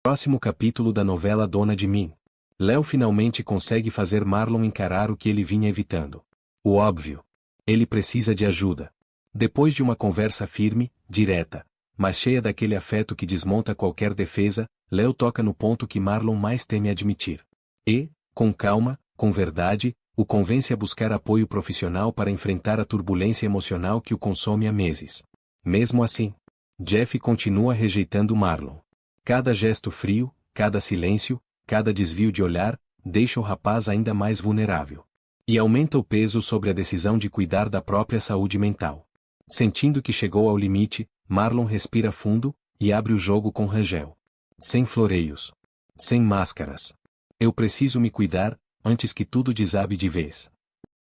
Próximo capítulo da novela Dona de Mim. Léo finalmente consegue fazer Marlon encarar o que ele vinha evitando. O óbvio. Ele precisa de ajuda. Depois de uma conversa firme, direta, mas cheia daquele afeto que desmonta qualquer defesa, Léo toca no ponto que Marlon mais teme admitir. E, com calma, com verdade, o convence a buscar apoio profissional para enfrentar a turbulência emocional que o consome há meses. Mesmo assim, Jeff continua rejeitando Marlon. Cada gesto frio, cada silêncio, cada desvio de olhar, deixa o rapaz ainda mais vulnerável. E aumenta o peso sobre a decisão de cuidar da própria saúde mental. Sentindo que chegou ao limite, Marlon respira fundo e abre o jogo com Rangel. Sem floreios. Sem máscaras. Eu preciso me cuidar, antes que tudo desabe de vez.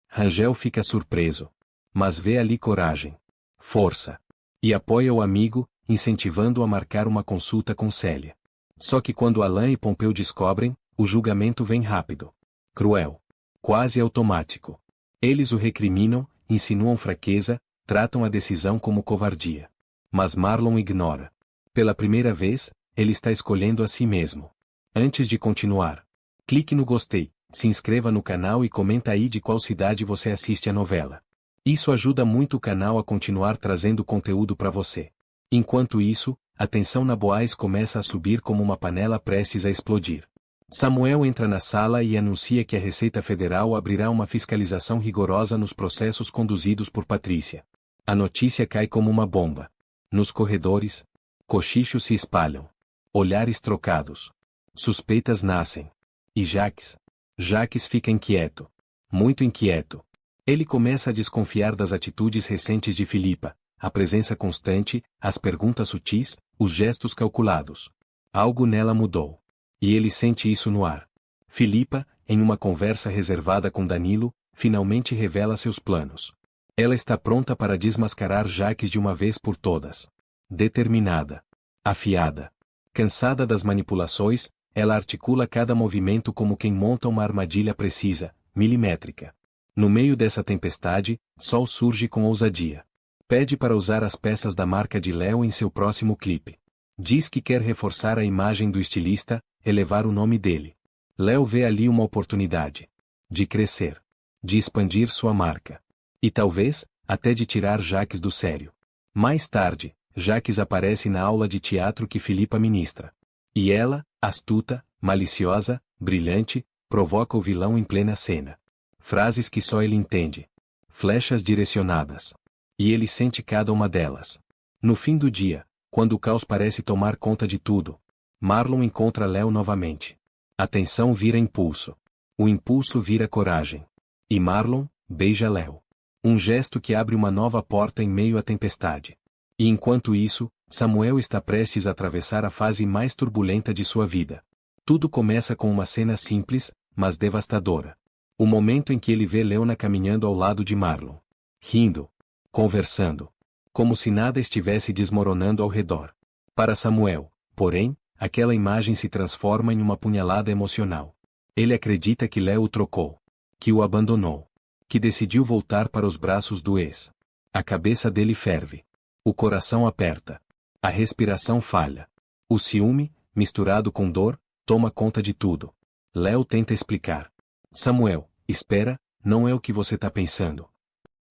Rangel fica surpreso. Mas vê ali coragem. Força. E apoia o amigo, incentivando-o a marcar uma consulta com Célia. Só que quando Alain e Pompeu descobrem, o julgamento vem rápido. Cruel. Quase automático. Eles o recriminam, insinuam fraqueza, tratam a decisão como covardia. Mas Marlon ignora. Pela primeira vez, ele está escolhendo a si mesmo. Antes de continuar, clique no gostei, se inscreva no canal e comenta aí de qual cidade você assiste a novela. Isso ajuda muito o canal a continuar trazendo conteúdo para você. Enquanto isso, a tensão na Boaz começa a subir como uma panela prestes a explodir. Samuel entra na sala e anuncia que a Receita Federal abrirá uma fiscalização rigorosa nos processos conduzidos por Patrícia. A notícia cai como uma bomba. Nos corredores, cochichos se espalham. Olhares trocados. Suspeitas nascem. E Jacques fica inquieto. Muito inquieto. Ele começa a desconfiar das atitudes recentes de Filipa. A presença constante, as perguntas sutis, os gestos calculados. Algo nela mudou. E ele sente isso no ar. Filipa, em uma conversa reservada com Danilo, finalmente revela seus planos. Ela está pronta para desmascarar Jacques de uma vez por todas. Determinada. Afiada. Cansada das manipulações, ela articula cada movimento como quem monta uma armadilha precisa, milimétrica. No meio dessa tempestade, Sol surge com ousadia. Pede para usar as peças da marca de Léo em seu próximo clipe. Diz que quer reforçar a imagem do estilista, elevar o nome dele. Léo vê ali uma oportunidade. De crescer. De expandir sua marca. E talvez, até de tirar Jacques do sério. Mais tarde, Jacques aparece na aula de teatro que Filipa ministra. E ela, astuta, maliciosa, brilhante, provoca o vilão em plena cena. Frases que só ele entende. Flechas direcionadas. E ele sente cada uma delas. No fim do dia, quando o caos parece tomar conta de tudo, Marlon encontra Léo novamente. A tensão vira impulso. O impulso vira coragem. E Marlon beija Léo. Um gesto que abre uma nova porta em meio à tempestade. E enquanto isso, Samuel está prestes a atravessar a fase mais turbulenta de sua vida. Tudo começa com uma cena simples, mas devastadora. O momento em que ele vê Leona caminhando ao lado de Marlon. Rindo. Conversando. Como se nada estivesse desmoronando ao redor. Para Samuel, porém, aquela imagem se transforma em uma punhalada emocional. Ele acredita que Léo o trocou. Que o abandonou. Que decidiu voltar para os braços do ex. A cabeça dele ferve. O coração aperta. A respiração falha. O ciúme, misturado com dor, toma conta de tudo. Léo tenta explicar. Samuel, espera, não é o que você tá pensando.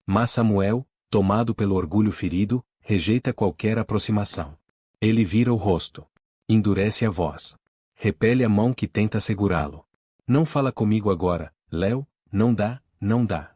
Mas Samuel, tomado pelo orgulho ferido, rejeita qualquer aproximação. Ele vira o rosto. Endurece a voz. Repele a mão que tenta segurá-lo. Não fala comigo agora, Léo, não dá, não dá.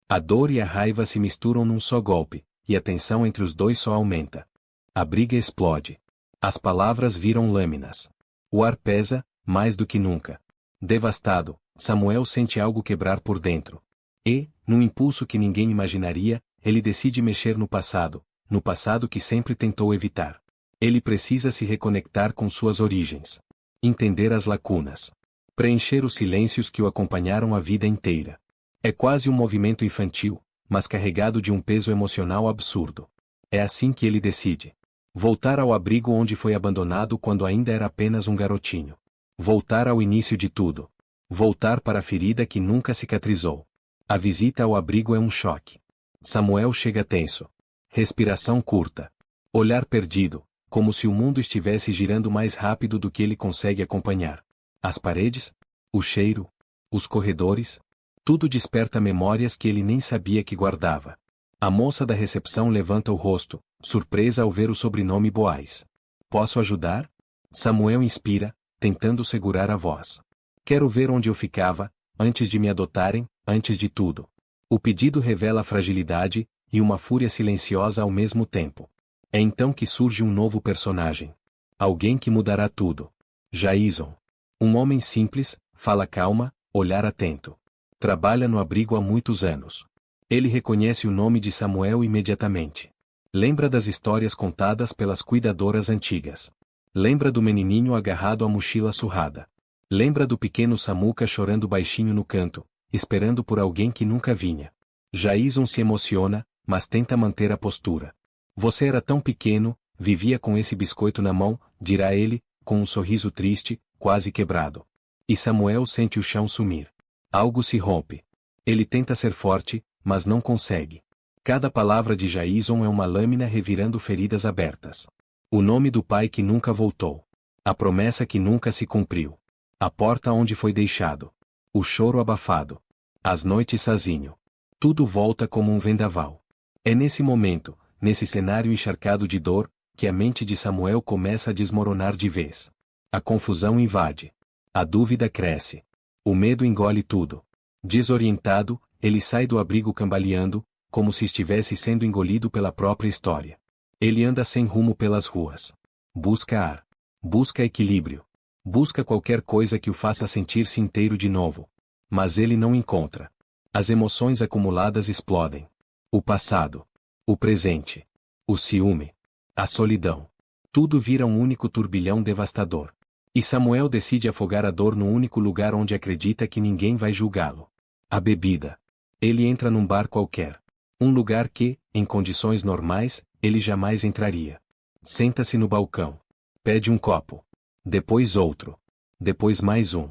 A dor e a raiva se misturam num só golpe, e a tensão entre os dois só aumenta. A briga explode. As palavras viram lâminas. O ar pesa, mais do que nunca. Devastado, Samuel sente algo quebrar por dentro. E, num impulso que ninguém imaginaria, ele decide mexer no passado que sempre tentou evitar. Ele precisa se reconectar com suas origens. Entender as lacunas. Preencher os silêncios que o acompanharam a vida inteira. É quase um movimento infantil, mas carregado de um peso emocional absurdo. É assim que ele decide. Voltar ao abrigo onde foi abandonado quando ainda era apenas um garotinho. Voltar ao início de tudo. Voltar para a ferida que nunca cicatrizou. A visita ao abrigo é um choque. Samuel chega tenso. Respiração curta. Olhar perdido, como se o mundo estivesse girando mais rápido do que ele consegue acompanhar. As paredes, o cheiro, os corredores, tudo desperta memórias que ele nem sabia que guardava. A moça da recepção levanta o rosto, surpresa ao ver o sobrenome Boaz. Posso ajudar? Samuel inspira, tentando segurar a voz. Quero ver onde eu ficava, antes de me adotarem, antes de tudo. O pedido revela fragilidade e uma fúria silenciosa ao mesmo tempo. É então que surge um novo personagem. Alguém que mudará tudo. Jason. Um homem simples, fala calma, olhar atento. Trabalha no abrigo há muitos anos. Ele reconhece o nome de Samuel imediatamente. Lembra das histórias contadas pelas cuidadoras antigas. Lembra do menininho agarrado à mochila surrada. Lembra do pequeno Samuca chorando baixinho no canto, esperando por alguém que nunca vinha. Jason se emociona, mas tenta manter a postura. Você era tão pequeno, vivia com esse biscoito na mão, dirá ele, com um sorriso triste, quase quebrado. E Samuel sente o chão sumir. Algo se rompe. Ele tenta ser forte, mas não consegue. Cada palavra de Jason é uma lâmina revirando feridas abertas. O nome do pai que nunca voltou. A promessa que nunca se cumpriu. A porta onde foi deixado. O choro abafado. As noites sozinho. Tudo volta como um vendaval. É nesse momento, nesse cenário encharcado de dor, que a mente de Samuel começa a desmoronar de vez. A confusão invade. A dúvida cresce. O medo engole tudo. Desorientado, ele sai do abrigo cambaleando, como se estivesse sendo engolido pela própria história. Ele anda sem rumo pelas ruas. Busca ar. Busca equilíbrio. Busca qualquer coisa que o faça sentir-se inteiro de novo. Mas ele não encontra. As emoções acumuladas explodem. O passado. O presente. O ciúme. A solidão. Tudo vira um único turbilhão devastador. E Samuel decide afogar a dor no único lugar onde acredita que ninguém vai julgá-lo. A bebida. Ele entra num bar qualquer. Um lugar que, em condições normais, ele jamais entraria. Senta-se no balcão. Pede um copo. Depois outro. Depois mais um.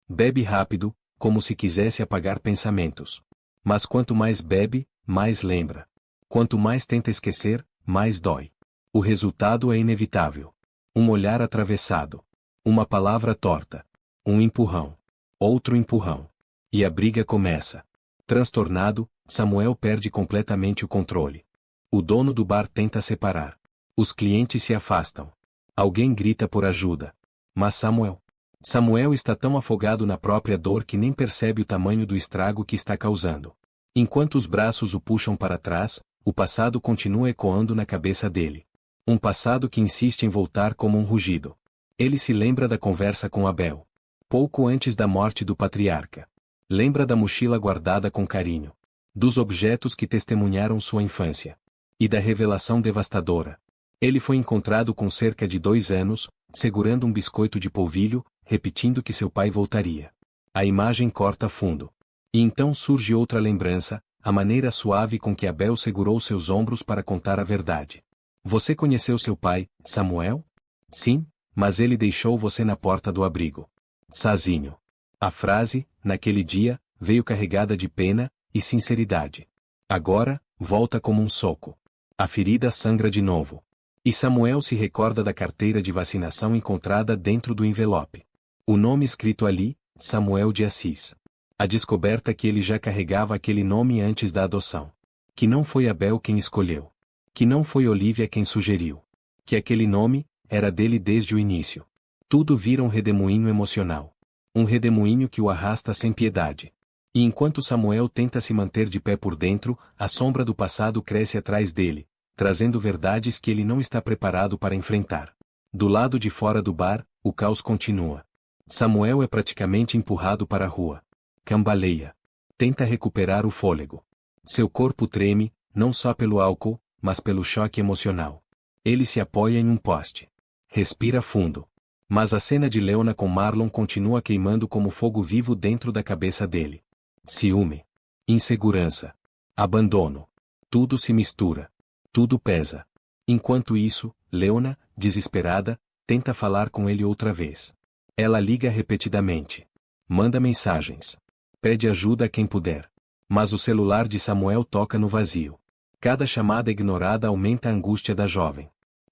Bebe rápido, como se quisesse apagar pensamentos. Mas quanto mais bebe, mais lembra. Quanto mais tenta esquecer, mais dói. O resultado é inevitável. Um olhar atravessado. Uma palavra torta. Um empurrão. Outro empurrão. E a briga começa. Transtornado, Samuel perde completamente o controle. O dono do bar tenta separar. Os clientes se afastam. Alguém grita por ajuda. Mas Samuel está tão afogado na própria dor que nem percebe o tamanho do estrago que está causando. Enquanto os braços o puxam para trás, o passado continua ecoando na cabeça dele. Um passado que insiste em voltar como um rugido. Ele se lembra da conversa com Abel. Pouco antes da morte do patriarca. Lembra da mochila guardada com carinho. Dos objetos que testemunharam sua infância. E da revelação devastadora. Ele foi encontrado com cerca de 2 anos, segurando um biscoito de polvilho, repetindo que seu pai voltaria. A imagem corta fundo. E então surge outra lembrança, a maneira suave com que Abel segurou seus ombros para contar a verdade. Você conheceu seu pai, Samuel? Sim, mas ele deixou você na porta do abrigo. Sozinho. A frase, naquele dia, veio carregada de pena e sinceridade. Agora, volta como um soco. A ferida sangra de novo. E Samuel se recorda da carteira de vacinação encontrada dentro do envelope. O nome escrito ali, Samuel de Assis. A descoberta que ele já carregava aquele nome antes da adoção. Que não foi Abel quem escolheu. Que não foi Olívia quem sugeriu. Que aquele nome era dele desde o início. Tudo vira um redemoinho emocional. Um redemoinho que o arrasta sem piedade. E enquanto Samuel tenta se manter de pé por dentro, a sombra do passado cresce atrás dele, trazendo verdades que ele não está preparado para enfrentar. Do lado de fora do bar, o caos continua. Samuel é praticamente empurrado para a rua. Cambaleia. Tenta recuperar o fôlego. Seu corpo treme, não só pelo álcool, mas pelo choque emocional. Ele se apoia em um poste. Respira fundo. Mas a cena de Leona com Marlon continua queimando como fogo vivo dentro da cabeça dele. Ciúme. Insegurança. Abandono. Tudo se mistura. Tudo pesa. Enquanto isso, Leona, desesperada, tenta falar com ele outra vez. Ela liga repetidamente. Manda mensagens. Pede ajuda a quem puder. Mas o celular de Samuel toca no vazio. Cada chamada ignorada aumenta a angústia da jovem.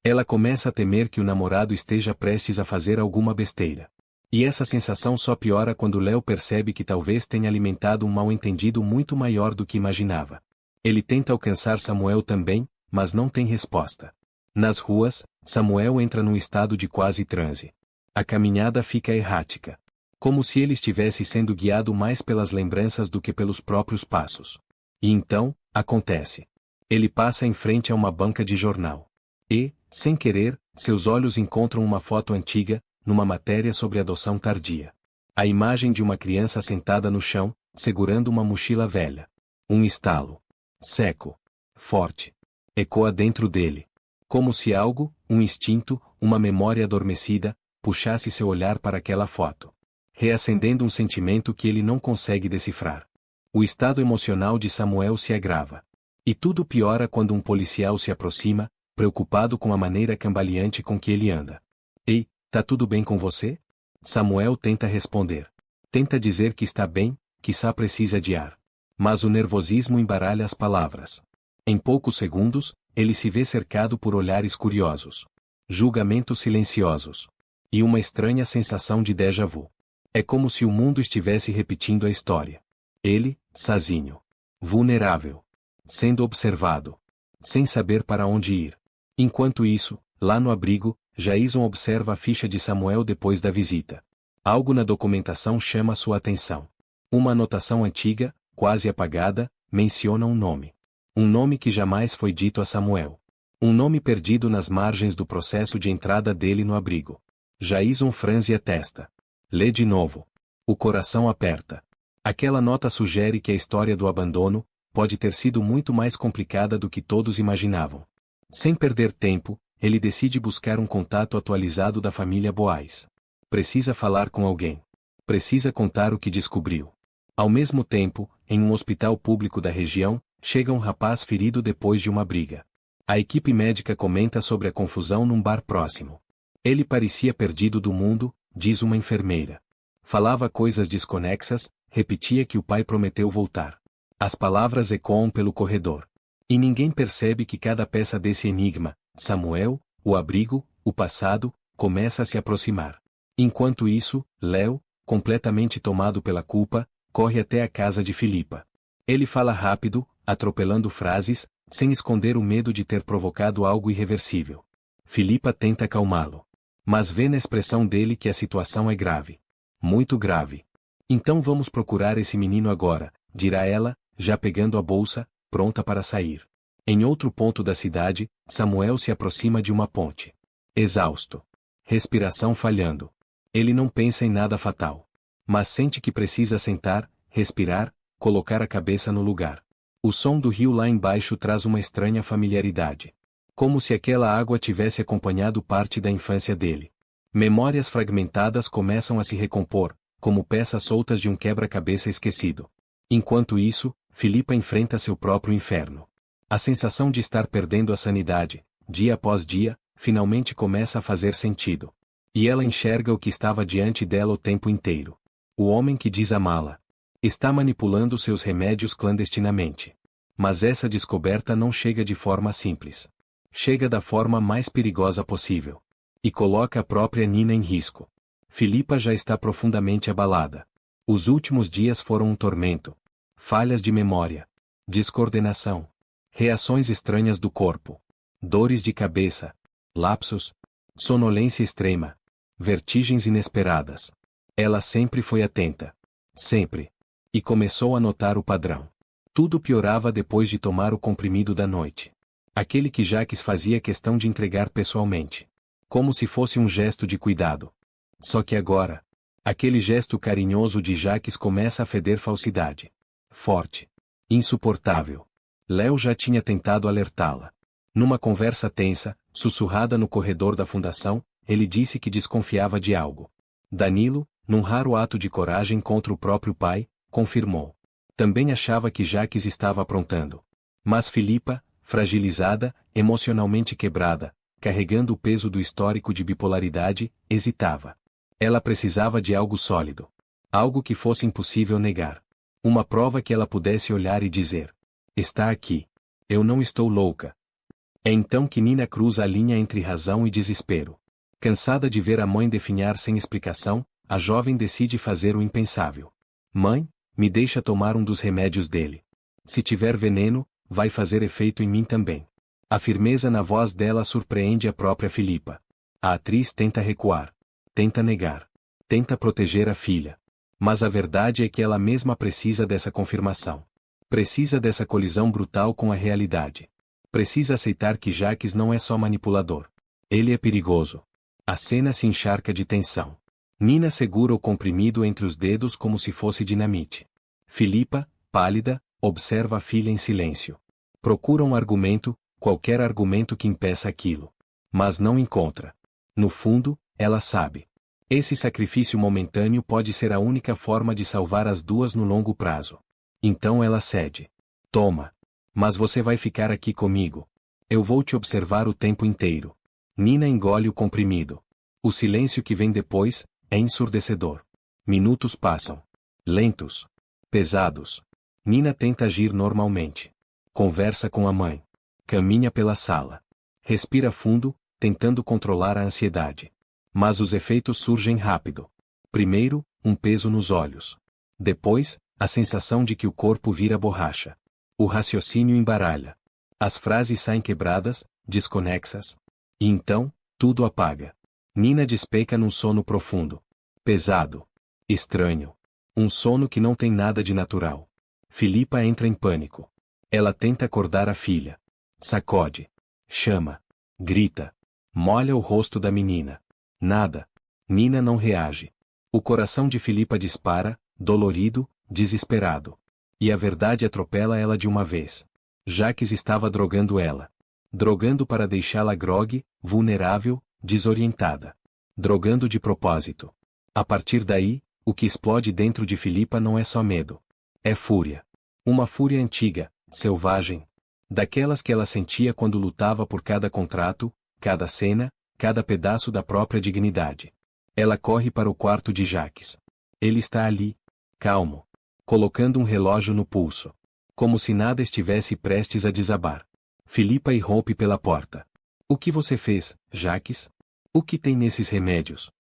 Ela começa a temer que o namorado esteja prestes a fazer alguma besteira. E essa sensação só piora quando Léo percebe que talvez tenha alimentado um mal-entendido muito maior do que imaginava. Ele tenta alcançar Samuel também, mas não tem resposta. Nas ruas, Samuel entra num estado de quase transe. A caminhada fica errática. Como se ele estivesse sendo guiado mais pelas lembranças do que pelos próprios passos. E então, acontece. Ele passa em frente a uma banca de jornal. E, sem querer, seus olhos encontram uma foto antiga, numa matéria sobre adoção tardia. A imagem de uma criança sentada no chão, segurando uma mochila velha. Um estalo. Seco. Forte. Ecoa dentro dele. Como se algo, um instinto, uma memória adormecida, puxasse seu olhar para aquela foto. Reacendendo um sentimento que ele não consegue decifrar. O estado emocional de Samuel se agrava. E tudo piora quando um policial se aproxima, preocupado com a maneira cambaleante com que ele anda. Ei, tá tudo bem com você? Samuel tenta responder. Tenta dizer que está bem, que só precisa de ar. Mas o nervosismo embaralha as palavras. Em poucos segundos, ele se vê cercado por olhares curiosos. Julgamentos silenciosos. E uma estranha sensação de déjà vu. É como se o mundo estivesse repetindo a história. Ele, sozinho. Vulnerável. Sendo observado. Sem saber para onde ir. Enquanto isso, lá no abrigo, Jason observa a ficha de Samuel depois da visita. Algo na documentação chama sua atenção. Uma anotação antiga, quase apagada, menciona um nome. Um nome que jamais foi dito a Samuel. Um nome perdido nas margens do processo de entrada dele no abrigo. Jason franze a testa. Lê de novo. O coração aperta. Aquela nota sugere que a história do abandono pode ter sido muito mais complicada do que todos imaginavam. Sem perder tempo, ele decide buscar um contato atualizado da família Boaz. Precisa falar com alguém. Precisa contar o que descobriu. Ao mesmo tempo, em um hospital público da região, chega um rapaz ferido depois de uma briga. A equipe médica comenta sobre a confusão num bar próximo. Ele parecia perdido do mundo, diz uma enfermeira. Falava coisas desconexas, repetia que o pai prometeu voltar. As palavras ecoam pelo corredor. E ninguém percebe que cada peça desse enigma, Samuel, o abrigo, o passado, começa a se aproximar. Enquanto isso, Léo, completamente tomado pela culpa, corre até a casa de Filipa. Ele fala rápido, atropelando frases, sem esconder o medo de ter provocado algo irreversível. Filipa tenta acalmá-lo. Mas vê na expressão dele que a situação é grave. Muito grave. Então vamos procurar esse menino agora, dirá ela, já pegando a bolsa, pronta para sair. Em outro ponto da cidade, Samuel se aproxima de uma ponte. Exausto. Respiração falhando. Ele não pensa em nada fatal. Mas sente que precisa sentar, respirar, colocar a cabeça no lugar. O som do rio lá embaixo traz uma estranha familiaridade. Como se aquela água tivesse acompanhado parte da infância dele. Memórias fragmentadas começam a se recompor, como peças soltas de um quebra-cabeça esquecido. Enquanto isso, Filipa enfrenta seu próprio inferno. A sensação de estar perdendo a sanidade, dia após dia, finalmente começa a fazer sentido. E ela enxerga o que estava diante dela o tempo inteiro. O homem que diz amá-la. Está manipulando seus remédios clandestinamente. Mas essa descoberta não chega de forma simples. Chega da forma mais perigosa possível. E coloca a própria Nina em risco. Filipa já está profundamente abalada. Os últimos dias foram um tormento. Falhas de memória. Descoordenação. Reações estranhas do corpo. Dores de cabeça. Lapsos. Sonolência extrema. Vertigens inesperadas. Ela sempre foi atenta. Sempre. E começou a notar o padrão. Tudo piorava depois de tomar o comprimido da noite. Aquele que Jacques fazia questão de entregar pessoalmente. Como se fosse um gesto de cuidado. Só que agora, aquele gesto carinhoso de Jacques começa a feder falsidade. Forte. Insuportável. Léo já tinha tentado alertá-la. Numa conversa tensa, sussurrada no corredor da fundação, ele disse que desconfiava de algo. Danilo, num raro ato de coragem contra o próprio pai, confirmou. Também achava que Jacques estava aprontando. Mas Filipa, fragilizada, emocionalmente quebrada, carregando o peso do histórico de bipolaridade, hesitava. Ela precisava de algo sólido. Algo que fosse impossível negar. Uma prova que ela pudesse olhar e dizer: está aqui. Eu não estou louca. É então que Nina cruza a linha entre razão e desespero. Cansada de ver a mãe definhar sem explicação, a jovem decide fazer o impensável. Mãe, me deixa tomar um dos remédios dele. Se tiver veneno, vai fazer efeito em mim também. A firmeza na voz dela surpreende a própria Filipa. A atriz tenta recuar. Tenta negar. Tenta proteger a filha. Mas a verdade é que ela mesma precisa dessa confirmação. Precisa dessa colisão brutal com a realidade. Precisa aceitar que Jacques não é só manipulador. Ele é perigoso. A cena se encharca de tensão. Nina segura o comprimido entre os dedos como se fosse dinamite. Filipa, pálida, observa a filha em silêncio. Procura um argumento, qualquer argumento que impeça aquilo. Mas não encontra. No fundo, ela sabe. Esse sacrifício momentâneo pode ser a única forma de salvar as duas no longo prazo. Então ela cede. Toma. Mas você vai ficar aqui comigo. Eu vou te observar o tempo inteiro. Nina engole o comprimido. O silêncio que vem depois é ensurdecedor. Minutos passam. Lentos. Pesados. Nina tenta agir normalmente. Conversa com a mãe. Caminha pela sala. Respira fundo, tentando controlar a ansiedade. Mas os efeitos surgem rápido. Primeiro, um peso nos olhos. Depois, a sensação de que o corpo vira borracha. O raciocínio embaralha. As frases saem quebradas, desconexas. E então, tudo apaga. Nina despeca num sono profundo. Pesado. Estranho. Um sono que não tem nada de natural. Filipa entra em pânico. Ela tenta acordar a filha. Sacode. Chama. Grita. Molha o rosto da menina. Nada. Nina não reage. O coração de Filipa dispara, dolorido, desesperado. E a verdade atropela ela de uma vez. Jacques estava drogando ela. Drogando para deixá-la grogue, vulnerável, desorientada. Drogando de propósito. A partir daí, o que explode dentro de Filipa não é só medo. É fúria. Uma fúria antiga, selvagem. Daquelas que ela sentia quando lutava por cada contrato, cada cena, cada pedaço da própria dignidade. Ela corre para o quarto de Jacques. Ele está ali, calmo, colocando um relógio no pulso. Como se nada estivesse prestes a desabar. Filipa irrompe pela porta. O que você fez, Jacques? O que tem nesses remédios?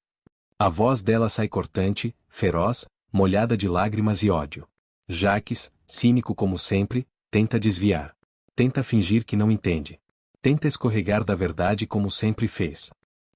A voz dela sai cortante, feroz, molhada de lágrimas e ódio. Jacques, cínico como sempre, tenta desviar. Tenta fingir que não entende. Tenta escorregar da verdade como sempre fez.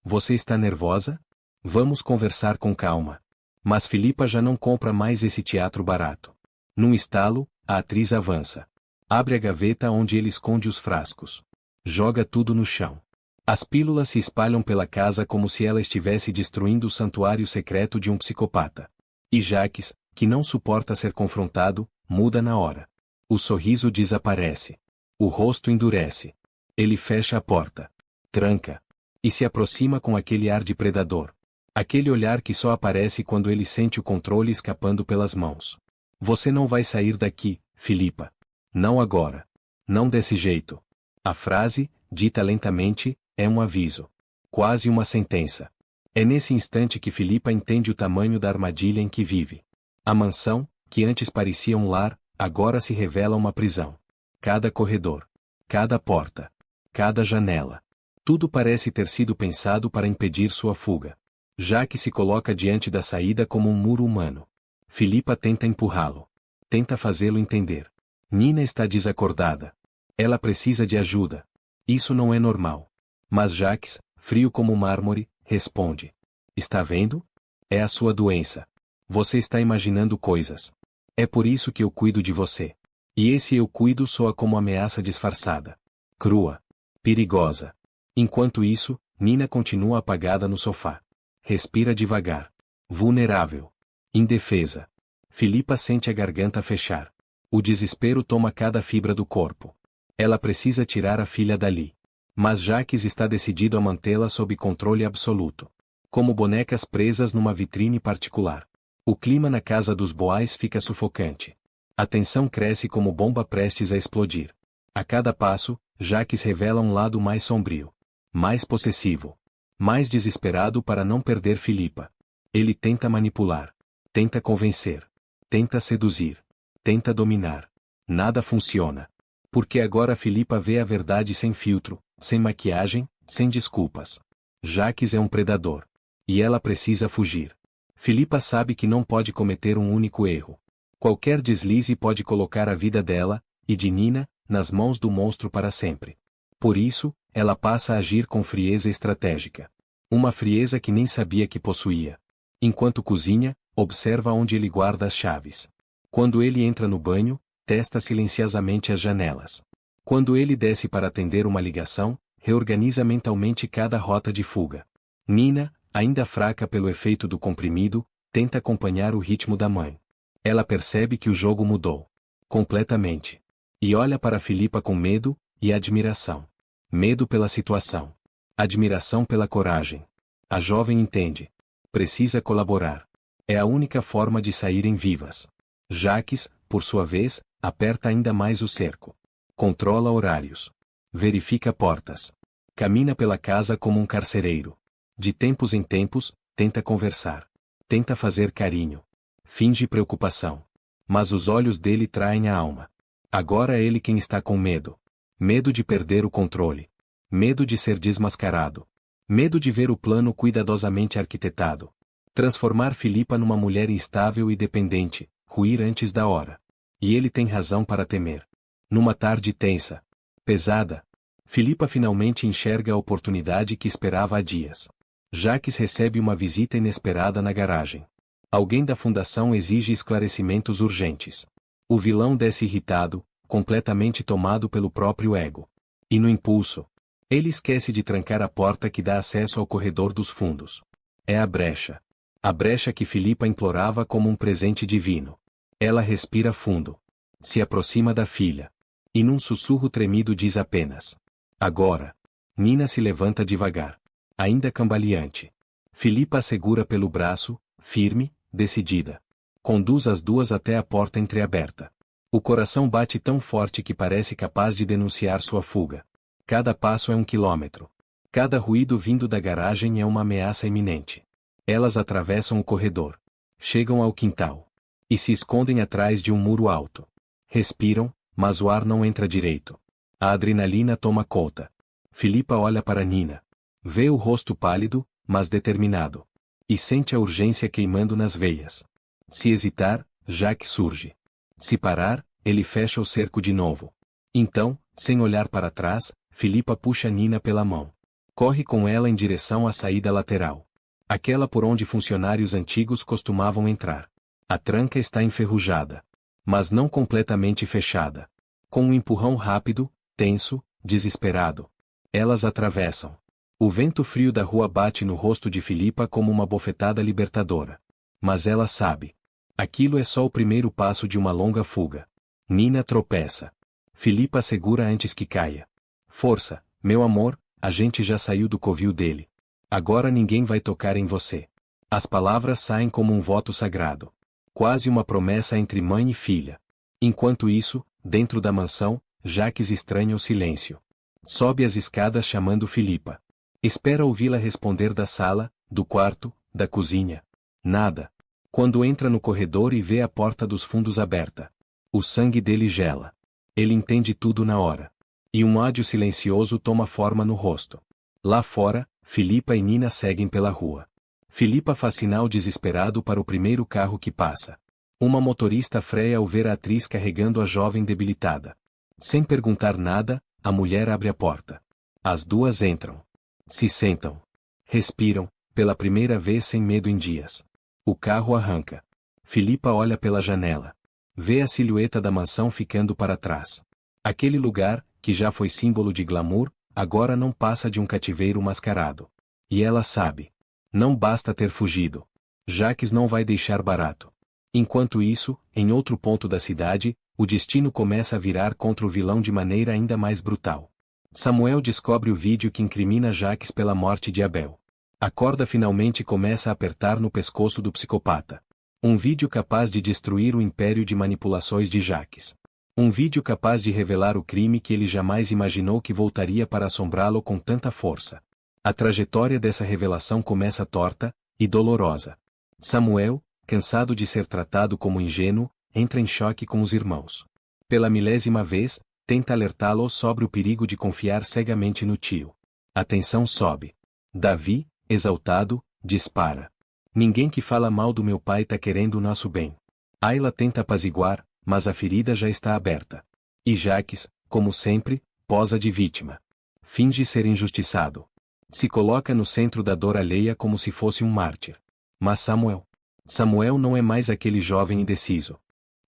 Você está nervosa? Vamos conversar com calma. Mas Filipa já não compra mais esse teatro barato. Num estalo, a atriz avança. Abre a gaveta onde ele esconde os frascos. Joga tudo no chão. As pílulas se espalham pela casa como se ela estivesse destruindo o santuário secreto de um psicopata. E Jacques, que não suporta ser confrontado, muda na hora. O sorriso desaparece. O rosto endurece. Ele fecha a porta. Tranca. E se aproxima com aquele ar de predador. Aquele olhar que só aparece quando ele sente o controle escapando pelas mãos. Você não vai sair daqui, Filipa. Não agora. Não desse jeito. A frase, dita lentamente, é um aviso. Quase uma sentença. É nesse instante que Filipa entende o tamanho da armadilha em que vive. A mansão, que antes parecia um lar, agora se revela uma prisão. Cada corredor. Cada porta. Cada janela. Tudo parece ter sido pensado para impedir sua fuga. Jacques se coloca diante da saída como um muro humano. Filipa tenta empurrá-lo. Tenta fazê-lo entender. Nina está desacordada. Ela precisa de ajuda. Isso não é normal. Mas Jacques, frio como mármore, responde. Está vendo? É a sua doença. Você está imaginando coisas. É por isso que eu cuido de você. E esse eu cuido soa como ameaça disfarçada. Crua. Perigosa. Enquanto isso, Nina continua apagada no sofá. Respira devagar. Vulnerável. Indefesa. Filipa sente a garganta fechar. O desespero toma cada fibra do corpo. Ela precisa tirar a filha dali. Mas Jacques está decidido a mantê-la sob controle absoluto. Como bonecas presas numa vitrine particular. O clima na casa dos Boais fica sufocante. A tensão cresce como bomba prestes a explodir. A cada passo, Jacques revela um lado mais sombrio. Mais possessivo. Mais desesperado para não perder Filipa. Ele tenta manipular. Tenta convencer. Tenta seduzir. Tenta dominar. Nada funciona. Porque agora Filipa vê a verdade sem filtro, sem maquiagem, sem desculpas. Jacques é um predador. E ela precisa fugir. Philippa sabe que não pode cometer um único erro. Qualquer deslize pode colocar a vida dela, e de Nina, nas mãos do monstro para sempre. Por isso, ela passa a agir com frieza estratégica. Uma frieza que nem sabia que possuía. Enquanto cozinha, observa onde ele guarda as chaves. Quando ele entra no banho, testa silenciosamente as janelas. Quando ele desce para atender uma ligação, reorganiza mentalmente cada rota de fuga. Nina, ainda fraca pelo efeito do comprimido, tenta acompanhar o ritmo da mãe. Ela percebe que o jogo mudou. Completamente. E olha para Philippa com medo e admiração. Medo pela situação. Admiração pela coragem. A jovem entende. Precisa colaborar. É a única forma de saírem vivas. Jacques, por sua vez, aperta ainda mais o cerco. Controla horários. Verifica portas. Camina pela casa como um carcereiro. De tempos em tempos, tenta conversar. Tenta fazer carinho. Finge preocupação. Mas os olhos dele traem a alma. Agora é ele quem está com medo. Medo de perder o controle. Medo de ser desmascarado. Medo de ver o plano cuidadosamente arquitetado. Transformar Philippa numa mulher instável e dependente, ruir antes da hora. E ele tem razão para temer. Numa tarde tensa, pesada, Philippa finalmente enxerga a oportunidade que esperava há dias. Jacques recebe uma visita inesperada na garagem. Alguém da fundação exige esclarecimentos urgentes. O vilão desce irritado, completamente tomado pelo próprio ego. E no impulso, ele esquece de trancar a porta que dá acesso ao corredor dos fundos. É a brecha. A brecha que Philippa implorava como um presente divino. Ela respira fundo. Se aproxima da filha. E num sussurro tremido diz apenas: agora. Nina se levanta devagar. Ainda cambaleante. Philippa a segura pelo braço, firme, decidida. Conduz as duas até a porta entreaberta. O coração bate tão forte que parece capaz de denunciar sua fuga. Cada passo é 1 quilômetro. Cada ruído vindo da garagem é uma ameaça iminente. Elas atravessam o corredor. Chegam ao quintal. E se escondem atrás de um muro alto. Respiram, mas o ar não entra direito. A adrenalina toma conta. Philippa olha para Nina. Vê o rosto pálido, mas determinado. E sente a urgência queimando nas veias. Se hesitar, Jacques surge. Se parar, ele fecha o cerco de novo. Então, sem olhar para trás, Philippa puxa Nina pela mão. Corre com ela em direção à saída lateral. Aquela por onde funcionários antigos costumavam entrar. A tranca está enferrujada. Mas não completamente fechada. Com um empurrão rápido, tenso, desesperado. Elas atravessam. O vento frio da rua bate no rosto de Philippa como uma bofetada libertadora. Mas ela sabe. Aquilo é só o primeiro passo de uma longa fuga. Nina tropeça. Philippa segura antes que caia. Força, meu amor, a gente já saiu do covil dele. Agora ninguém vai tocar em você. As palavras saem como um voto sagrado. Quase uma promessa entre mãe e filha. Enquanto isso, dentro da mansão, Jacques estranha o silêncio. Sobe as escadas chamando Philippa. Espera ouvi-la responder da sala, do quarto, da cozinha. Nada. Quando entra no corredor e vê a porta dos fundos aberta. O sangue dele gela. Ele entende tudo na hora. E um ódio silencioso toma forma no rosto. Lá fora, Philippa e Nina seguem pela rua. Philippa faz sinal desesperado para o primeiro carro que passa. Uma motorista freia ao ver a atriz carregando a jovem debilitada. Sem perguntar nada, a mulher abre a porta. As duas entram. Se sentam. Respiram, pela primeira vez sem medo em dias. O carro arranca. Philippa olha pela janela. Vê a silhueta da mansão ficando para trás. Aquele lugar, que já foi símbolo de glamour, agora não passa de um cativeiro mascarado. E ela sabe. Não basta ter fugido. Jacques não vai deixar barato. Enquanto isso, em outro ponto da cidade, o destino começa a virar contra o vilão de maneira ainda mais brutal. Samuel descobre o vídeo que incrimina Jacques pela morte de Abel. A corda finalmente começa a apertar no pescoço do psicopata. Um vídeo capaz de destruir o império de manipulações de Jacques. Um vídeo capaz de revelar o crime que ele jamais imaginou que voltaria para assombrá-lo com tanta força. A trajetória dessa revelação começa torta e dolorosa. Samuel, cansado de ser tratado como ingênuo, entra em choque com os irmãos. Pela milésima vez, tenta alertá-lo sobre o perigo de confiar cegamente no tio. A tensão sobe. Davi, exaltado, dispara. Ninguém que fala mal do meu pai tá querendo o nosso bem. Ayla tenta apaziguar, mas a ferida já está aberta. E Jacques, como sempre, posa de vítima. Finge ser injustiçado. Se coloca no centro da dor alheia como se fosse um mártir. Mas Samuel não é mais aquele jovem indeciso.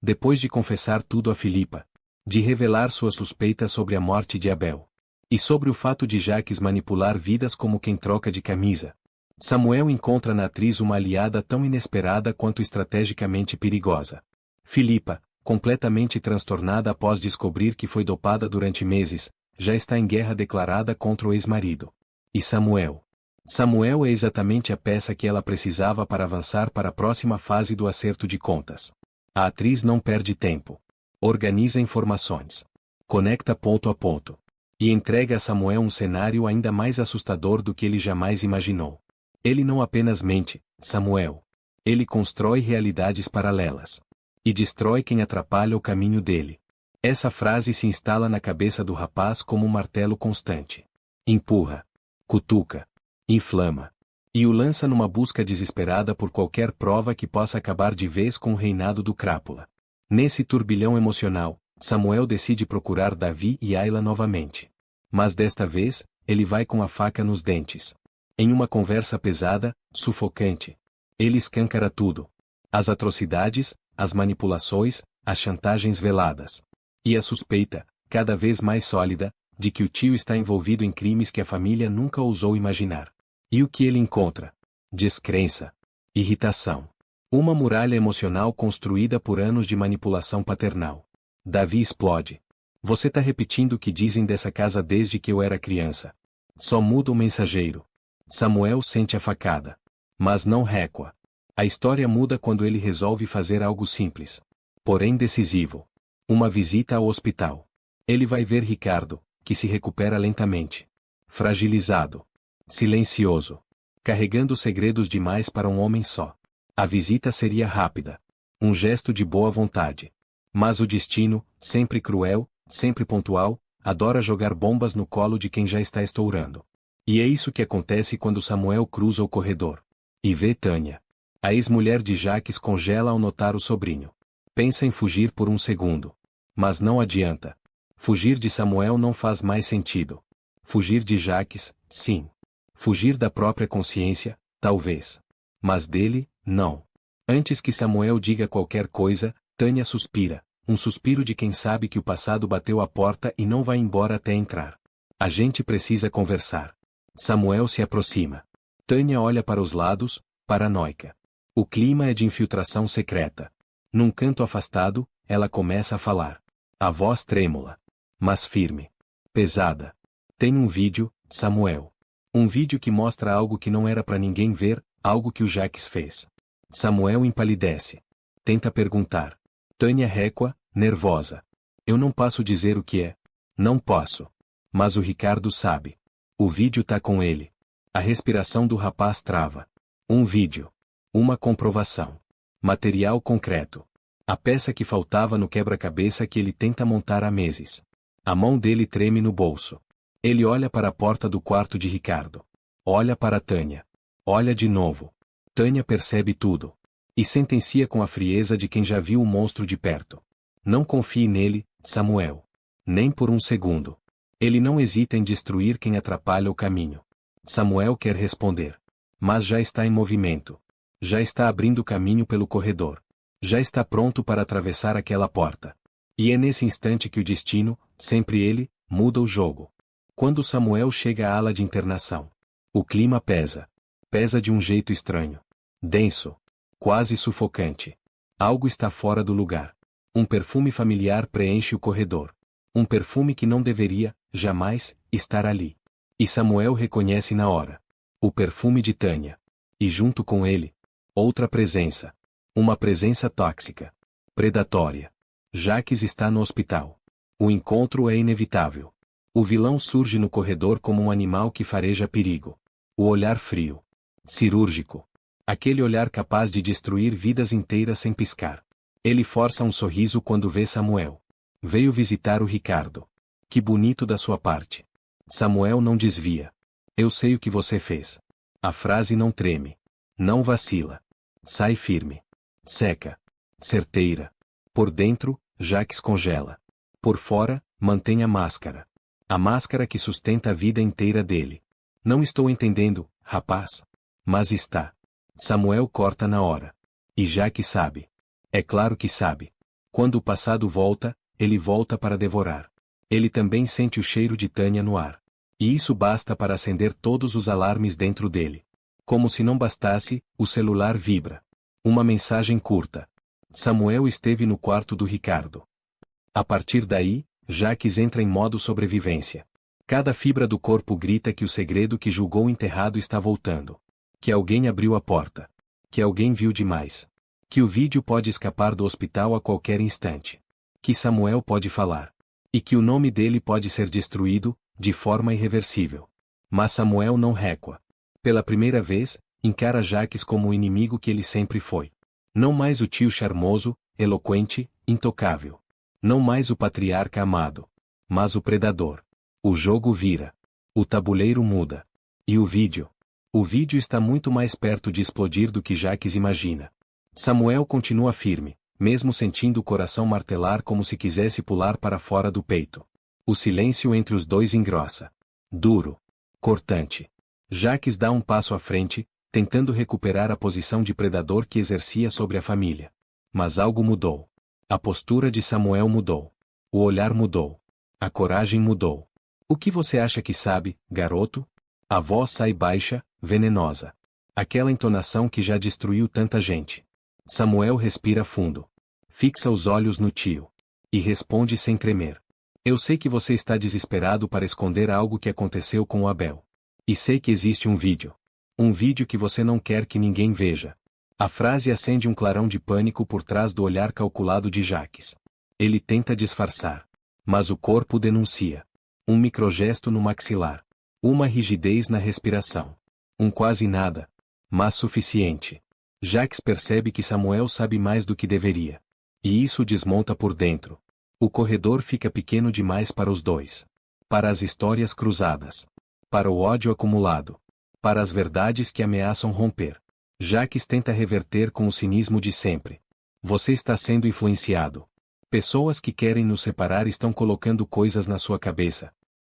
Depois de confessar tudo a Filipa, de revelar sua suspeita sobre a morte de Abel, e sobre o fato de Jacques manipular vidas como quem troca de camisa, Samuel encontra na atriz uma aliada tão inesperada quanto estrategicamente perigosa. Filipa, completamente transtornada após descobrir que foi dopada durante meses, já está em guerra declarada contra o ex-marido. E Samuel é exatamente a peça que ela precisava para avançar para a próxima fase do acerto de contas. A atriz não perde tempo. Organiza informações. Conecta ponto a ponto. E entrega a Samuel um cenário ainda mais assustador do que ele jamais imaginou. Ele não apenas mente, Samuel. Ele constrói realidades paralelas. E destrói quem atrapalha o caminho dele. Essa frase se instala na cabeça do rapaz como um martelo constante. Empurra. Cutuca. Inflama. E o lança numa busca desesperada por qualquer prova que possa acabar de vez com o reinado do crápula. Nesse turbilhão emocional, Samuel decide procurar Davi e Ayla novamente. Mas desta vez, ele vai com a faca nos dentes. Em uma conversa pesada, sufocante, ele escancara tudo. As atrocidades, as manipulações, as chantagens veladas. E a suspeita, cada vez mais sólida, de que o tio está envolvido em crimes que a família nunca ousou imaginar. E o que ele encontra? Descrença. Irritação. Uma muralha emocional construída por anos de manipulação paternal. Davi explode. Você tá repetindo o que dizem dessa casa desde que eu era criança. Só muda o mensageiro. Samuel sente a facada. Mas não recua. A história muda quando ele resolve fazer algo simples. Porém decisivo. Uma visita ao hospital. Ele vai ver Ricardo, que se recupera lentamente. Fragilizado. Silencioso. Carregando segredos demais para um homem só. A visita seria rápida. Um gesto de boa vontade. Mas o destino, sempre cruel, sempre pontual, adora jogar bombas no colo de quem já está estourando. E é isso que acontece quando Samuel cruza o corredor. E vê Tânia. A ex-mulher de Jacques congela ao notar o sobrinho. Pensa em fugir por um segundo. Mas não adianta. Fugir de Samuel não faz mais sentido. Fugir de Jacques, sim. Fugir da própria consciência, talvez. Mas dele, não. Antes que Samuel diga qualquer coisa, Tânia suspira. Um suspiro de quem sabe que o passado bateu a porta e não vai embora até entrar. A gente precisa conversar. Samuel se aproxima. Tânia olha para os lados, paranoica. O clima é de infiltração secreta. Num canto afastado, ela começa a falar. A voz trêmula. Mas firme. Pesada. Tem um vídeo, Samuel. Um vídeo que mostra algo que não era para ninguém ver, algo que o Jacques fez. Samuel empalidece. Tenta perguntar. Tânia recua, nervosa. Eu não posso dizer o que é. Não posso. Mas o Ricardo sabe. O vídeo tá com ele. A respiração do rapaz trava. Um vídeo. Uma comprovação. Material concreto. A peça que faltava no quebra-cabeça que ele tenta montar há meses. A mão dele treme no bolso. Ele olha para a porta do quarto de Ricardo. Olha para Tânia. Olha de novo. Tânia percebe tudo. E sentencia com a frieza de quem já viu o monstro de perto. Não confie nele, Samuel. Nem por um segundo. Ele não hesita em destruir quem atrapalha o caminho. Samuel quer responder. Mas já está em movimento. Já está abrindo caminho pelo corredor. Já está pronto para atravessar aquela porta. E é nesse instante que o destino, sempre ele, muda o jogo. Quando Samuel chega à ala de internação. O clima pesa. Pesa de um jeito estranho. Denso. Quase sufocante. Algo está fora do lugar. Um perfume familiar preenche o corredor. Um perfume que não deveria, jamais, estar ali. E Samuel reconhece na hora. O perfume de Tânia. E junto com ele, outra presença. Uma presença tóxica. Predatória. Jacques está no hospital. O encontro é inevitável. O vilão surge no corredor como um animal que fareja perigo. O olhar frio. Cirúrgico. Aquele olhar capaz de destruir vidas inteiras sem piscar. Ele força um sorriso quando vê Samuel. Veio visitar o Ricardo. Que bonito da sua parte. Samuel não desvia. Eu sei o que você fez. A frase não treme. Não vacila. Sai firme. Seca. Certeira. Por dentro, Jacques congela. Por fora, mantém a máscara. A máscara que sustenta a vida inteira dele. Não estou entendendo, rapaz. Mas está. Samuel corta na hora. E Jacques sabe. É claro que sabe. Quando o passado volta, ele volta para devorar. Ele também sente o cheiro de Tânia no ar. E isso basta para acender todos os alarmes dentro dele. Como se não bastasse, o celular vibra. Uma mensagem curta. Samuel esteve no quarto do Ricardo. A partir daí, Jacques entra em modo sobrevivência. Cada fibra do corpo grita que o segredo que julgou enterrado está voltando. Que alguém abriu a porta. Que alguém viu demais. Que o vídeo pode escapar do hospital a qualquer instante. Que Samuel pode falar. E que o nome dele pode ser destruído, de forma irreversível. Mas Samuel não recua. Pela primeira vez, encara Jacques como o inimigo que ele sempre foi. Não mais o tio charmoso, eloquente, intocável. Não mais o patriarca amado. Mas o predador. O jogo vira. O tabuleiro muda. E o vídeo? O vídeo está muito mais perto de explodir do que Jacques imagina. Samuel continua firme, mesmo sentindo o coração martelar como se quisesse pular para fora do peito. O silêncio entre os dois engrossa. Duro. Cortante. Jacques dá um passo à frente, tentando recuperar a posição de predador que exercia sobre a família. Mas algo mudou. A postura de Samuel mudou. O olhar mudou. A coragem mudou. O que você acha que sabe, garoto? A voz sai baixa, venenosa. Aquela entonação que já destruiu tanta gente. Samuel respira fundo. Fixa os olhos no tio. E responde sem tremer. Eu sei que você está desesperado para esconder algo que aconteceu com o Abel. E sei que existe um vídeo. Um vídeo que você não quer que ninguém veja. A frase acende um clarão de pânico por trás do olhar calculado de Jacques. Ele tenta disfarçar. Mas o corpo denuncia. Um microgesto no maxilar. Uma rigidez na respiração. Um quase nada. Mas suficiente. Jacques percebe que Samuel sabe mais do que deveria. E isso o desmonta por dentro. O corredor fica pequeno demais para os dois. Para as histórias cruzadas. Para o ódio acumulado. Para as verdades que ameaçam romper. Jacques tenta reverter com o cinismo de sempre. Você está sendo influenciado. Pessoas que querem nos separar estão colocando coisas na sua cabeça.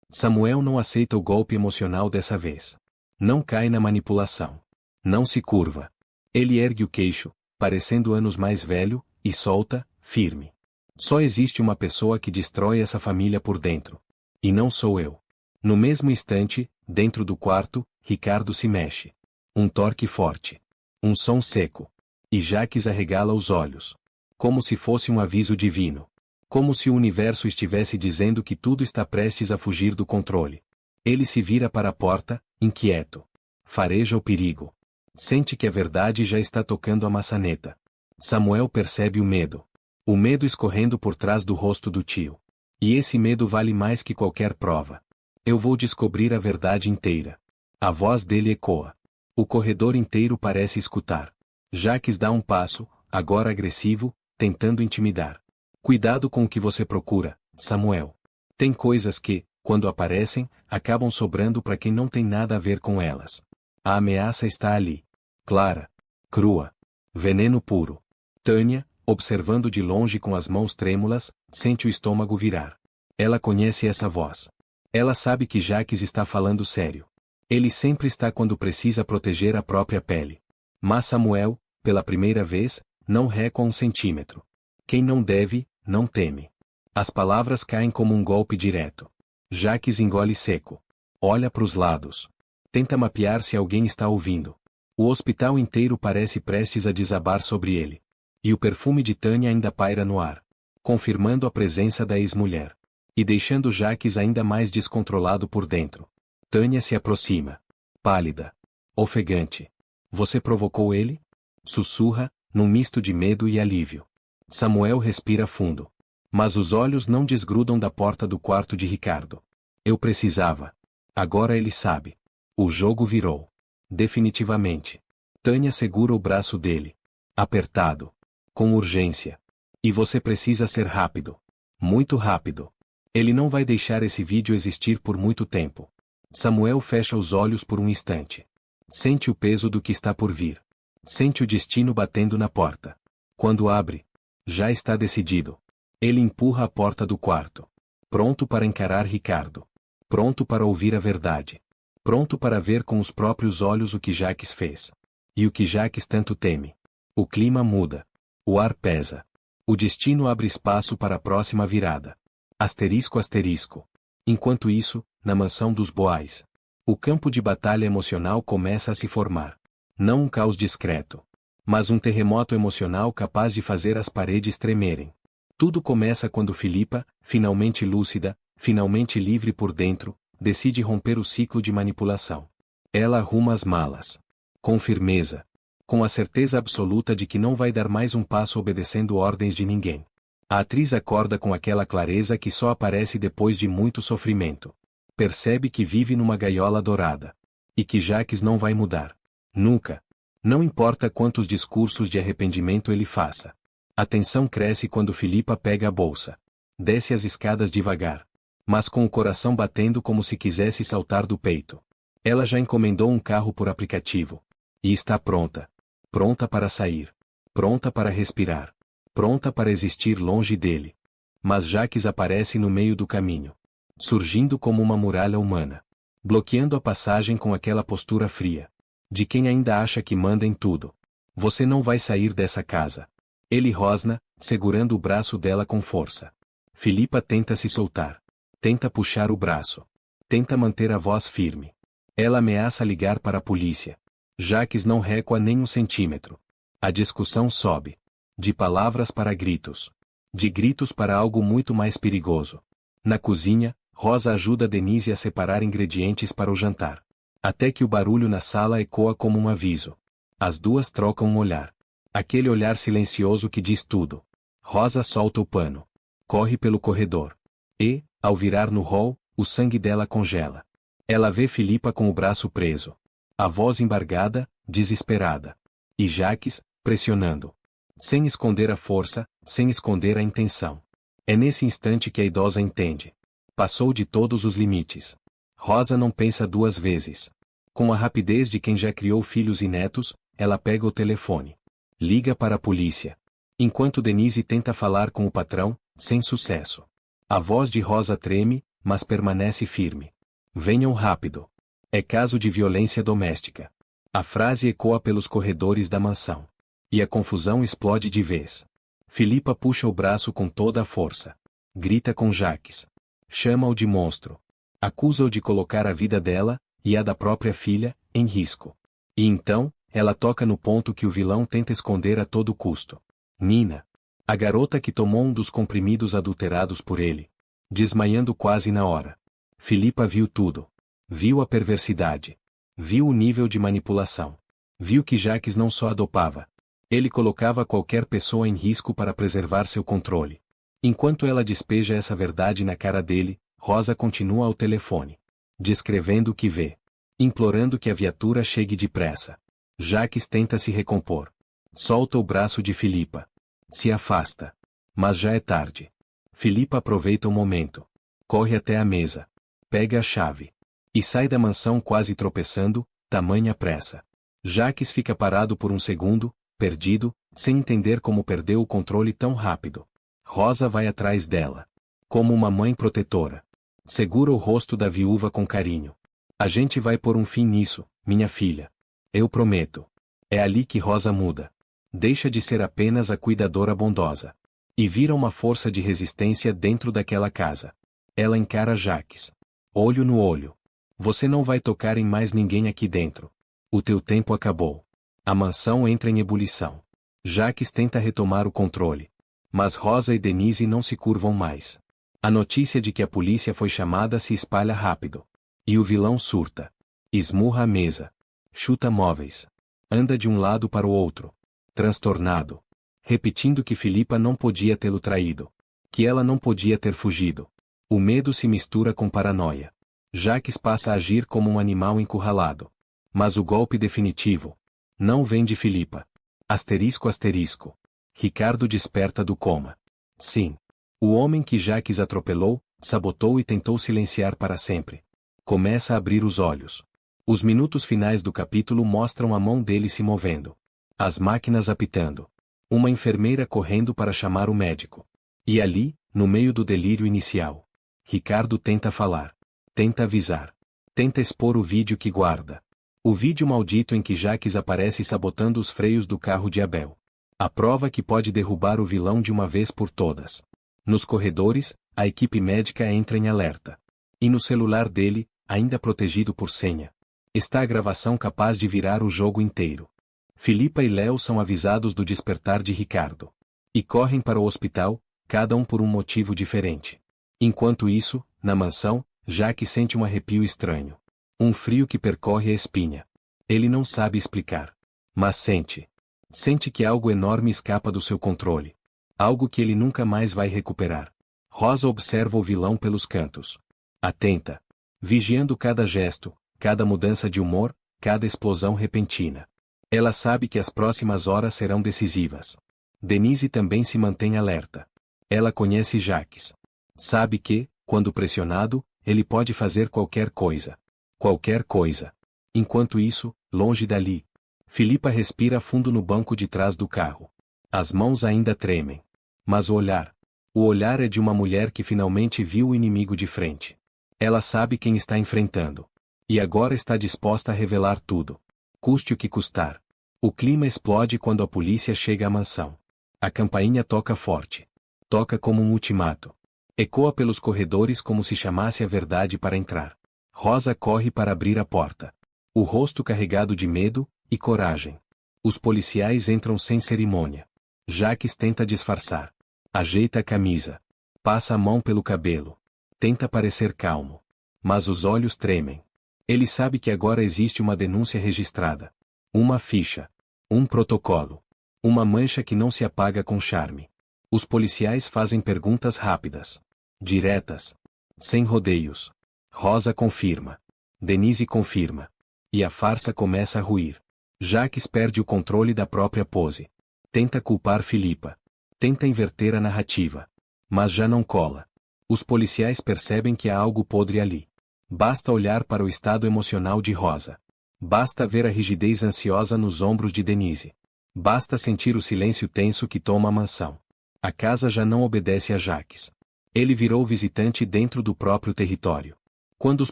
Samuel não aceita o golpe emocional dessa vez. Não cai na manipulação. Não se curva. Ele ergue o queixo, parecendo anos mais velho, e solta, firme. Só existe uma pessoa que destrói essa família por dentro. E não sou eu. No mesmo instante, dentro do quarto, Ricardo se mexe. Um torque forte. Um som seco. E Jacques arregala os olhos. Como se fosse um aviso divino. Como se o universo estivesse dizendo que tudo está prestes a fugir do controle. Ele se vira para a porta, inquieto. Fareja o perigo. Sente que a verdade já está tocando a maçaneta. Samuel percebe o medo. O medo escorrendo por trás do rosto do tio. E esse medo vale mais que qualquer prova. Eu vou descobrir a verdade inteira. A voz dele ecoa. O corredor inteiro parece escutar. Jacques dá um passo, agora agressivo, tentando intimidar. Cuidado com o que você procura, Samuel. Tem coisas que, quando aparecem, acabam sobrando para quem não tem nada a ver com elas. A ameaça está ali. Clara. Crua. Veneno puro. Tânia, observando de longe com as mãos trêmulas, sente o estômago virar. Ela conhece essa voz. Ela sabe que Jacques está falando sério. Ele sempre está quando precisa proteger a própria pele. Mas Samuel, pela primeira vez, não recua um centímetro. Quem não deve, não teme. As palavras caem como um golpe direto. Jacques engole seco. Olha para os lados. Tenta mapear se alguém está ouvindo. O hospital inteiro parece prestes a desabar sobre ele. E o perfume de Tânia ainda paira no ar, confirmando a presença da ex-mulher. E deixando Jacques ainda mais descontrolado por dentro. Tânia se aproxima. Pálida. Ofegante. Você provocou ele? Sussurra, num misto de medo e alívio. Samuel respira fundo. Mas os olhos não desgrudam da porta do quarto de Ricardo. Eu precisava. Agora ele sabe. O jogo virou. Definitivamente. Tânia segura o braço dele. Apertado. Com urgência. E você precisa ser rápido. Muito rápido. Ele não vai deixar esse vídeo existir por muito tempo. Samuel fecha os olhos por um instante. Sente o peso do que está por vir. Sente o destino batendo na porta. Quando abre, já está decidido. Ele empurra a porta do quarto. Pronto para encarar Ricardo. Pronto para ouvir a verdade. Pronto para ver com os próprios olhos o que Jacques fez. E o que Jacques tanto teme. O clima muda. O ar pesa. O destino abre espaço para a próxima virada. Asterisco asterisco. Enquanto isso, na mansão dos Boais, o campo de batalha emocional começa a se formar. Não um caos discreto, mas um terremoto emocional capaz de fazer as paredes tremerem. Tudo começa quando Philippa, finalmente lúcida, finalmente livre por dentro, decide romper o ciclo de manipulação. Ela arruma as malas. Com firmeza. Com a certeza absoluta de que não vai dar mais um passo obedecendo ordens de ninguém. A atriz acorda com aquela clareza que só aparece depois de muito sofrimento. Percebe que vive numa gaiola dourada. E que Jacques não vai mudar. Nunca. Não importa quantos discursos de arrependimento ele faça. A tensão cresce quando Philippa pega a bolsa. Desce as escadas devagar. Mas com o coração batendo como se quisesse saltar do peito. Ela já encomendou um carro por aplicativo. E está pronta. Pronta para sair. Pronta para respirar. Pronta para existir longe dele. Mas Jacques aparece no meio do caminho. Surgindo como uma muralha humana. Bloqueando a passagem com aquela postura fria. De quem ainda acha que manda em tudo. Você não vai sair dessa casa. Ele rosna, segurando o braço dela com força. Philippa tenta se soltar. Tenta puxar o braço. Tenta manter a voz firme. Ela ameaça ligar para a polícia. Jacques não recua nem um centímetro. A discussão sobe. De palavras para gritos. De gritos para algo muito mais perigoso. Na cozinha, Rosa ajuda Denise a separar ingredientes para o jantar. Até que o barulho na sala ecoa como um aviso. As duas trocam um olhar. Aquele olhar silencioso que diz tudo. Rosa solta o pano. Corre pelo corredor. E, ao virar no hall, o sangue dela congela. Ela vê Philippa com o braço preso. A voz embargada, desesperada. E Jacques, pressionando. Sem esconder a força, sem esconder a intenção. É nesse instante que a idosa entende. Passou de todos os limites. Rosa não pensa duas vezes. Com a rapidez de quem já criou filhos e netos, ela pega o telefone. Liga para a polícia. Enquanto Denise tenta falar com o patrão, sem sucesso. A voz de Rosa treme, mas permanece firme. Venham rápido. É caso de violência doméstica. A frase ecoa pelos corredores da mansão. E a confusão explode de vez. Philippa puxa o braço com toda a força. Grita com Jacques. Chama-o de monstro. Acusa-o de colocar a vida dela, e a da própria filha, em risco. E então, ela toca no ponto que o vilão tenta esconder a todo custo. Nina. A garota que tomou um dos comprimidos adulterados por ele. Desmaiando quase na hora. Philippa viu tudo. Viu a perversidade. Viu o nível de manipulação. Viu que Jacques não só a dopava. Ele colocava qualquer pessoa em risco para preservar seu controle. Enquanto ela despeja essa verdade na cara dele, Rosa continua ao telefone. Descrevendo o que vê. Implorando que a viatura chegue depressa. Jacques tenta se recompor. Solta o braço de Philippa. Se afasta. Mas já é tarde. Philippa aproveita o momento. Corre até a mesa. Pega a chave. E sai da mansão quase tropeçando, tamanha pressa. Jacques fica parado por um segundo, perdido, sem entender como perdeu o controle tão rápido. Rosa vai atrás dela. Como uma mãe protetora. Segura o rosto da viúva com carinho. A gente vai pôr um fim nisso, minha filha. Eu prometo. É ali que Rosa muda. Deixa de ser apenas a cuidadora bondosa. E vira uma força de resistência dentro daquela casa. Ela encara Jacques. Olho no olho. Você não vai tocar em mais ninguém aqui dentro. O teu tempo acabou. A mansão entra em ebulição. Jacques tenta retomar o controle. Mas Rosa e Denise não se curvam mais. A notícia de que a polícia foi chamada se espalha rápido. E o vilão surta. Esmurra a mesa. Chuta móveis. Anda de um lado para o outro. Transtornado. Repetindo que Philippa não podia tê-lo traído. Que ela não podia ter fugido. O medo se mistura com paranoia. Jacques passa a agir como um animal encurralado. Mas o golpe definitivo não vem de Philippa. Asterisco asterisco. Ricardo desperta do coma. Sim. O homem que Jacques atropelou, sabotou e tentou silenciar para sempre. Começa a abrir os olhos. Os minutos finais do capítulo mostram a mão dele se movendo. As máquinas apitando. Uma enfermeira correndo para chamar o médico. E ali, no meio do delírio inicial, Ricardo tenta falar. Tenta avisar. Tenta expor o vídeo que guarda. O vídeo maldito em que Jacques aparece sabotando os freios do carro de Abel. A prova que pode derrubar o vilão de uma vez por todas. Nos corredores, a equipe médica entra em alerta. E no celular dele, ainda protegido por senha, está a gravação capaz de virar o jogo inteiro. Filipa e Léo são avisados do despertar de Ricardo. E correm para o hospital, cada um por um motivo diferente. Enquanto isso, na mansão, Jacques sente um arrepio estranho. Um frio que percorre a espinha. Ele não sabe explicar. Mas sente. Sente que algo enorme escapa do seu controle. Algo que ele nunca mais vai recuperar. Rosa observa o vilão pelos cantos. Atenta. Vigiando cada gesto, cada mudança de humor, cada explosão repentina. Ela sabe que as próximas horas serão decisivas. Denise também se mantém alerta. Ela conhece Jacques. Sabe que, quando pressionado, ele pode fazer qualquer coisa. Qualquer coisa. Enquanto isso, longe dali, Filipa respira fundo no banco de trás do carro. As mãos ainda tremem. Mas o olhar é de uma mulher que finalmente viu o inimigo de frente. Ela sabe quem está enfrentando. E agora está disposta a revelar tudo. Custe o que custar. O clima explode quando a polícia chega à mansão. A campainha toca forte. Toca como um ultimato. Ecoa pelos corredores como se chamasse a verdade para entrar. Rosa corre para abrir a porta. O rosto carregado de medo e coragem. Os policiais entram sem cerimônia. Jacques tenta disfarçar. Ajeita a camisa. Passa a mão pelo cabelo. Tenta parecer calmo. Mas os olhos tremem. Ele sabe que agora existe uma denúncia registrada. Uma ficha. Um protocolo. Uma mancha que não se apaga com charme. Os policiais fazem perguntas rápidas. Diretas. Sem rodeios. Rosa confirma. Denise confirma. E a farsa começa a ruir. Jacques perde o controle da própria pose. Tenta culpar Filipa. Tenta inverter a narrativa. Mas já não cola. Os policiais percebem que há algo podre ali. Basta olhar para o estado emocional de Rosa. Basta ver a rigidez ansiosa nos ombros de Denise. Basta sentir o silêncio tenso que toma a mansão. A casa já não obedece a Jacques. Ele virou visitante dentro do próprio território. Quando os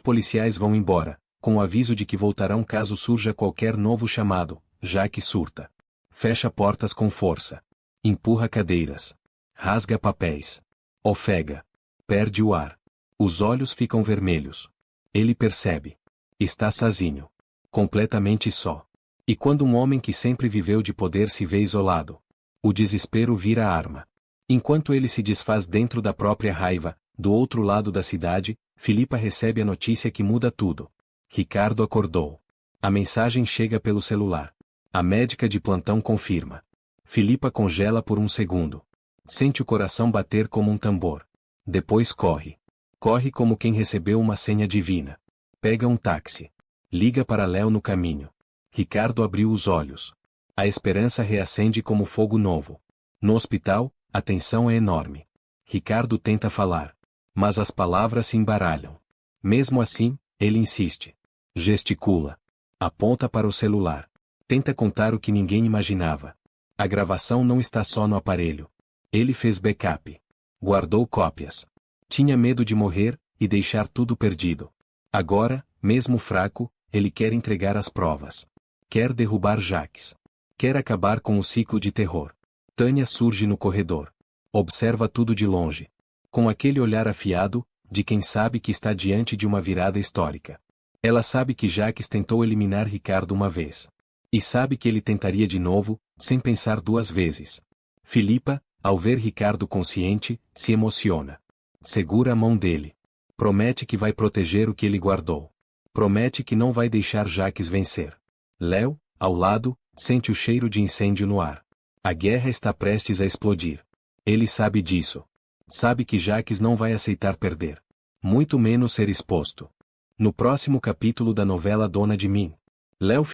policiais vão embora, com o aviso de que voltarão caso surja qualquer novo chamado, Jacques surta. Fecha portas com força. Empurra cadeiras. Rasga papéis. Ofega. Perde o ar. Os olhos ficam vermelhos. Ele percebe. Está sozinho. Completamente só. E quando um homem que sempre viveu de poder se vê isolado, o desespero vira arma. Enquanto ele se desfaz dentro da própria raiva, do outro lado da cidade, Filipa recebe a notícia que muda tudo. Ricardo acordou. A mensagem chega pelo celular. A médica de plantão confirma. Filipa congela por um segundo. Sente o coração bater como um tambor. Depois corre. Corre como quem recebeu uma senha divina. Pega um táxi. Liga para Léo no caminho. Ricardo abriu os olhos. A esperança reacende como fogo novo. No hospital, a tensão é enorme. Ricardo tenta falar. Mas as palavras se embaralham. Mesmo assim, ele insiste. Gesticula. Aponta para o celular. Tenta contar o que ninguém imaginava. A gravação não está só no aparelho. Ele fez backup. Guardou cópias. Tinha medo de morrer e deixar tudo perdido. Agora, mesmo fraco, ele quer entregar as provas. Quer derrubar Jacques. Quer acabar com o ciclo de terror. Tânia surge no corredor. Observa tudo de longe. Com aquele olhar afiado, de quem sabe que está diante de uma virada histórica. Ela sabe que Jacques tentou eliminar Ricardo uma vez. E sabe que ele tentaria de novo, sem pensar duas vezes. Filipa, ao ver Ricardo consciente, se emociona. Segura a mão dele. Promete que vai proteger o que ele guardou. Promete que não vai deixar Jacques vencer. Léo, ao lado, sente o cheiro de incêndio no ar. A guerra está prestes a explodir. Ele sabe disso. Sabe que Jacques não vai aceitar perder. Muito menos ser exposto. No próximo capítulo da novela Dona de Mim, Léo